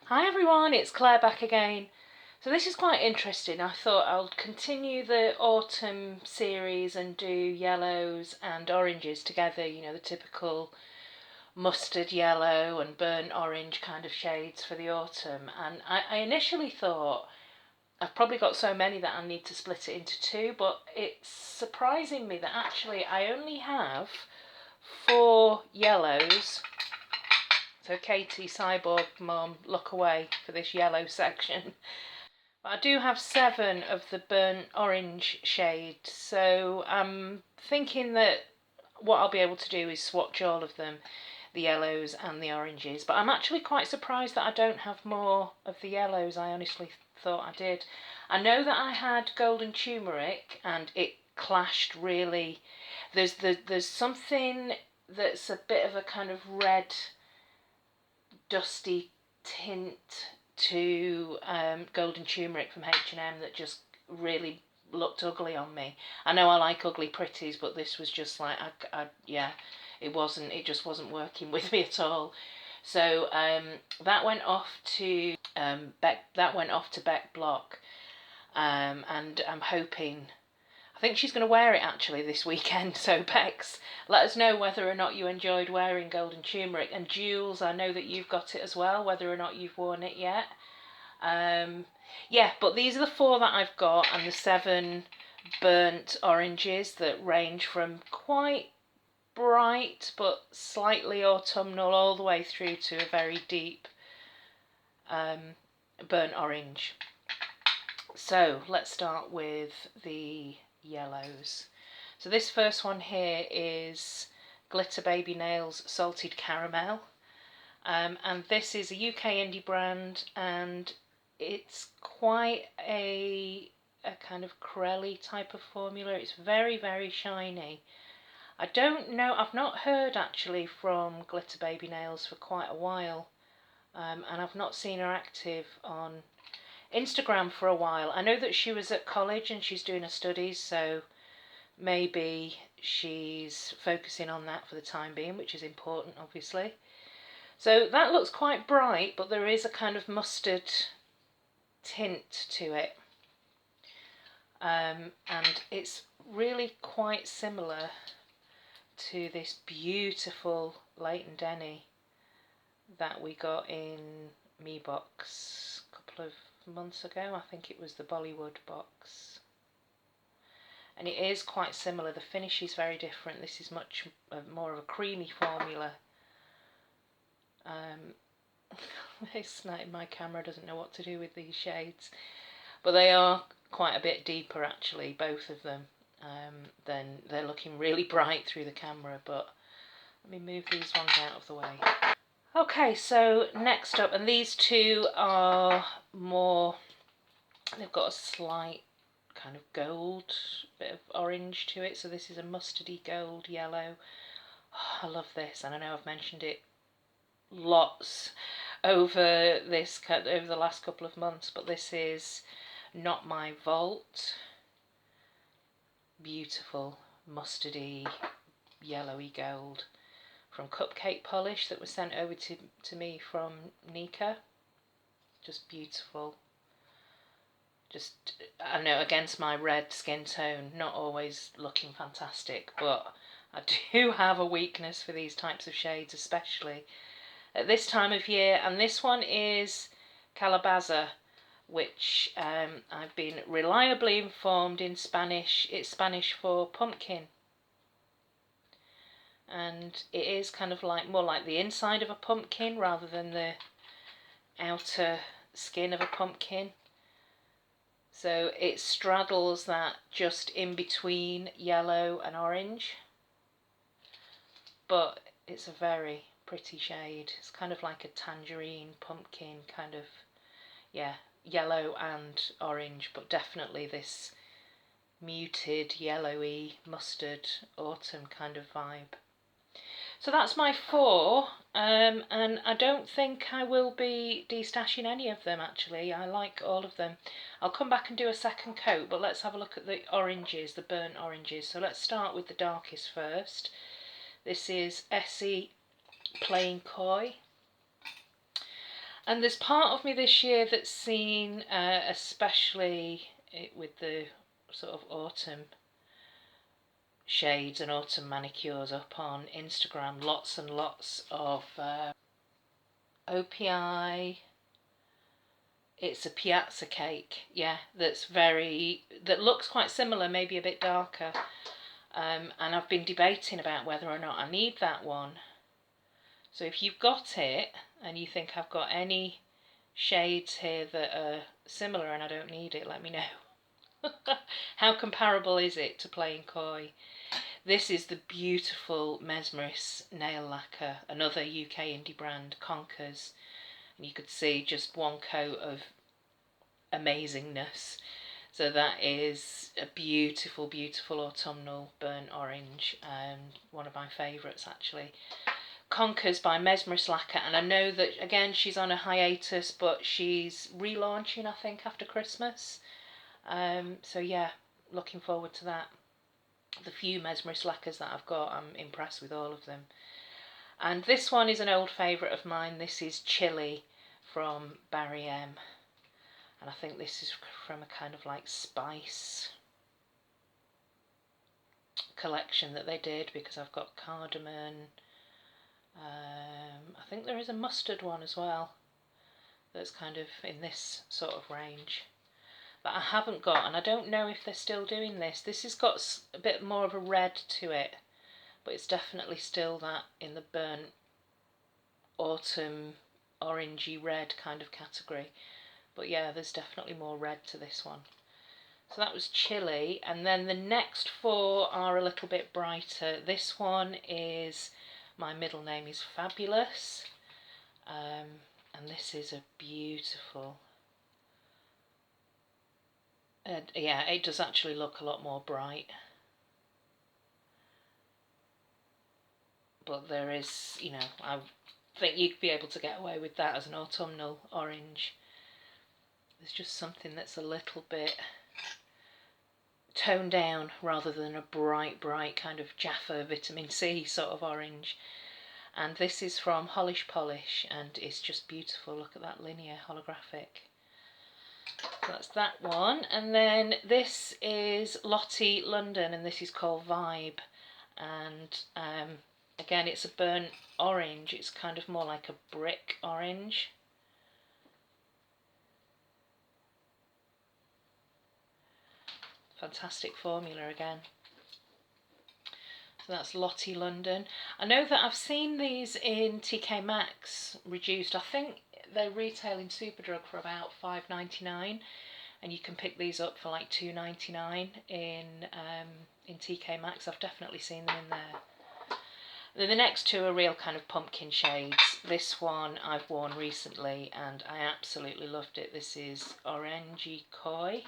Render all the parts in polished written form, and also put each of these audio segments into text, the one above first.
Hi everyone, it's Claire back again. So this is quite interesting. I thought I'll continue the autumn series and do yellows and oranges together, you know, the typical mustard yellow and burnt orange kind of shades for the autumn. And I initially thought I've probably got so many that I need to split it into two, but it's surprising me that actually I only have 4 yellows. So Katie, Cyborg Mum, look away for this yellow section. But I do have 7 of the burnt orange shade, so I'm thinking that what I'll be able to do is swatch all of them, the yellows and the oranges. But I'm actually quite surprised that I don't have more of the yellows. I honestly thought I did. I know that I had golden turmeric and it clashed really. There's something that's a bit of a kind of red dusty tint to golden turmeric from H&M that just really looked ugly on me. I know I like ugly pretties, but this was just like, yeah, it just wasn't working with me at all. So that went off to Beck Block, and I'm hoping. I think she's going to wear it actually this weekend. So Bex, let us know whether or not you enjoyed wearing golden turmeric. And Jules, I know that you've got it as well, whether or not you've worn it yet. Yeah, but these are the 4 that I've got, and the 7 burnt oranges that range from quite bright but slightly autumnal all the way through to a very deep burnt orange. So let's start with the yellows. So this first one here is Glitter Baby Nails Salted Caramel, and this is a UK indie brand, and it's quite a kind of crelly type of formula. It's very, very shiny. I don't know, I've not heard actually from Glitter Baby Nails for quite a while, and I've not seen her active on Instagram for a while. I know that she was at college and she's doing her studies, so maybe she's focusing on that for the time being, which is important, obviously. So that looks quite bright, but there is a kind of mustard tint to it. And it's really quite similar to this beautiful Leighton Denny that we got in Me Box a couple of months ago. I think it was the Bollywood box. And it is quite similar. The finish is very different. This is much more of a creamy formula. My camera doesn't know what to do with these shades, but they are quite a bit deeper actually, both of them. Then they're looking really bright through the camera, but let me move these ones out of the way. Okay, so next up, and these 2 are more, they've got a slight kind of gold, bit of orange to it. So this is a mustardy gold yellow. Oh, I love this, and I know I've mentioned it lots over the last couple of months, but this is Not My Vault. Beautiful mustardy yellowy gold from Cupcake Polish that was sent over to me from Nika. Just beautiful. Just, I know, against my red skin tone, not always looking fantastic, but I do have a weakness for these types of shades, especially at this time of year. And this one is Calabaza, which I've been reliably informed in Spanish, it's Spanish for pumpkin. And it is kind of like more like the inside of a pumpkin rather than the outer skin of a pumpkin. So it straddles that just in between yellow and orange, but it's a very pretty shade. It's kind of like a tangerine pumpkin kind of, yeah, yellow and orange, but definitely this muted yellowy mustard autumn kind of vibe. So that's my 4, and I don't think I will be destashing any of them actually. I like all of them. I'll come back and do a second coat, but let's have a look at the oranges, the burnt oranges. So let's start with the darkest first. This is Essie Plain Coy. And there's part of me this year that's seen, especially with the sort of autumn shades and autumn manicures up on Instagram, lots and lots of OPI. It's a Piazza cake, yeah, that looks quite similar, maybe a bit darker. And I've been debating about whether or not I need that one. So if you've got it and you think I've got any shades here that are similar and I don't need it, let me know. How comparable is it to Playing Coy? This is the beautiful Mesmeris nail lacquer, another UK indie brand, Conkers. And you could see just one coat of amazingness. So that is a beautiful, beautiful autumnal burnt orange, one of my favourites actually. Conkers by Mesmeris Lacquer, and I know that again she's on a hiatus, but she's relaunching I think after Christmas. So yeah, looking forward to that. The few Mesmeris lacquers that I've got, I'm impressed with all of them. And this one is an old favourite of mine. This is Chili from Barry M. And I think this is from a kind of like spice collection that they did, because I've got cardamom. I think there is a mustard one as well that's kind of in this sort of range that I haven't got, and I don't know if they're still doing this. This has got a bit more of a red to it, but it's definitely still that in the burnt autumn orangey red kind of category. But yeah, there's definitely more red to this one. So that was Chili, and then the next four are a little bit brighter. This one is My Middle Name is Fabulous, and this is a beautiful, yeah, it does actually look a lot more bright, but there is, you know, I think you'd be able to get away with that as an autumnal orange. There's just something that's a little bit toned down rather than a bright, bright kind of Jaffa vitamin C sort of orange. And this is from Holish Polish, and it's just beautiful. Look at that linear holographic. So that's that one. And then this is Lottie London, and this is called Vibe. And again, it's a burnt orange. It's kind of more like a brick orange. Fantastic formula again. So that's Lottie London. I know that I've seen these in TK Maxx reduced. I think they retail in Superdrug for about £5.99, and you can pick these up for like £2.99 in TK Maxx. I've definitely seen them in there. Then the next two are real kind of pumpkin shades. This one I've worn recently and I absolutely loved it. This is Orangey Koi.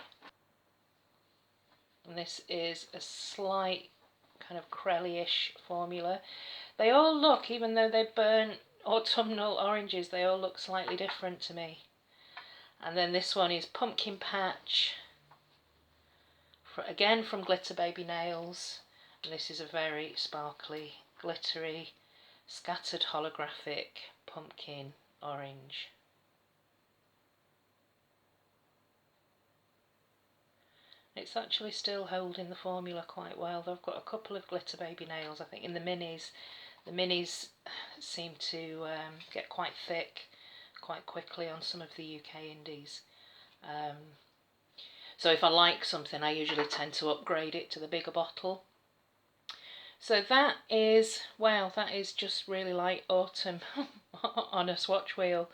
And this is a slight kind of crelly-ish formula. They all look, even though they're burnt autumnal oranges, they all look slightly different to me. And then this one is Pumpkin Patch, again from Glitter Baby Nails. And this is a very sparkly, glittery, scattered holographic pumpkin orange. It's actually still holding the formula quite well. I've got a couple of Glitter Baby Nails, I think in the minis. The minis seem to get quite thick quite quickly on some of the UK indies. So if I like something, I usually tend to upgrade it to the bigger bottle. So that is, wow, that is just really like autumn on a swatch wheel.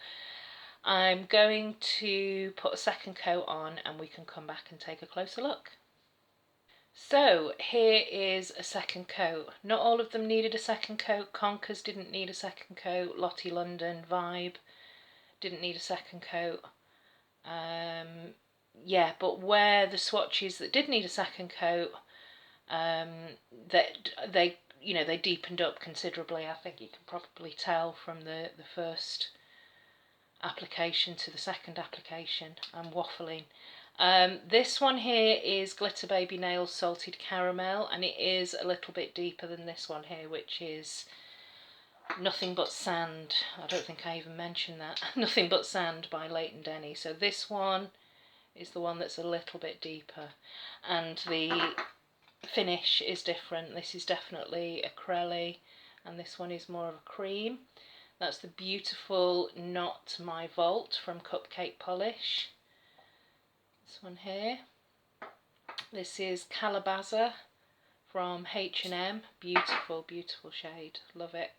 I'm going to put a second coat on and we can come back and take a closer look. So here is a second coat. Not all of them needed a second coat. Conkers didn't need a second coat. Lottie London, Vibe didn't need a second coat. Yeah, but where the swatches that did need a second coat, that they deepened up considerably. I think you can probably tell from the first application to the second application. I'm waffling. This one here is Glitter Baby Nails Salted Caramel, and it is a little bit deeper than this one here, which is Nothing But Sand. I don't think I even mentioned that. Nothing But Sand by Leighton Denny. So this one is the one that's a little bit deeper, and the finish is different. This is definitely a crelly, and this one is more of a cream. That's the beautiful Not My Vault from Cupcake Polish. This one here. This is Calabaza from H&M. Beautiful, beautiful shade. Love it.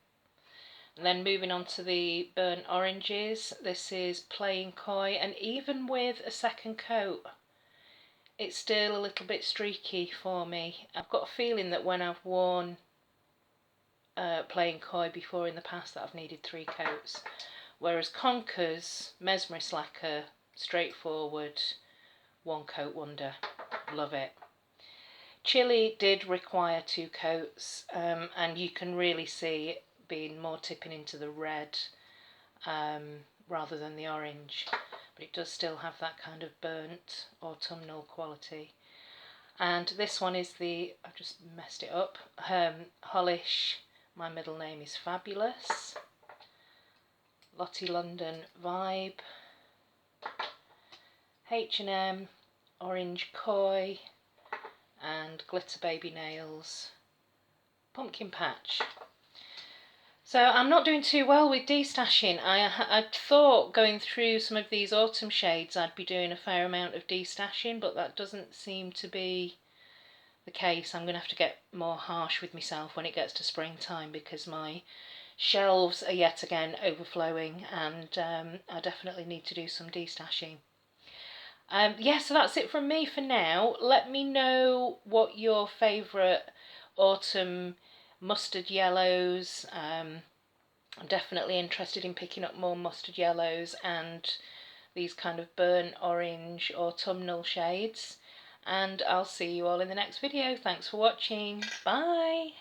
And then moving on to the burnt oranges. This is Playing Coy, and even with a second coat, it's still a little bit streaky for me. I've got a feeling that when I've worn Playing Coy before in the past that I've needed 3 coats. Whereas Conker's Mesmerist Lacquer, straightforward, 1 coat wonder. Love it. Chili did require 2 coats, and you can really see it being more tipping into the red rather than the orange, but it does still have that kind of burnt autumnal quality. And this one is the, I've just messed it up, Hollish, My Middle Name Is Fabulous, Lottie London Vibe, H&M Orange Koi, and Glitter Baby Nails Pumpkin Patch. So I'm not doing too well with destashing. I thought going through some of these autumn shades I'd be doing a fair amount of destashing, but that doesn't seem to be the case. I'm going to have to get more harsh with myself when it gets to springtime, because my shelves are yet again overflowing, and I definitely need to do some destashing. Yeah, so that's it from me for now. Let me know what your favourite autumn mustard yellows. I'm definitely interested in picking up more mustard yellows and these kind of burnt orange autumnal shades. And I'll see you all in the next video. Thanks for watching. Bye!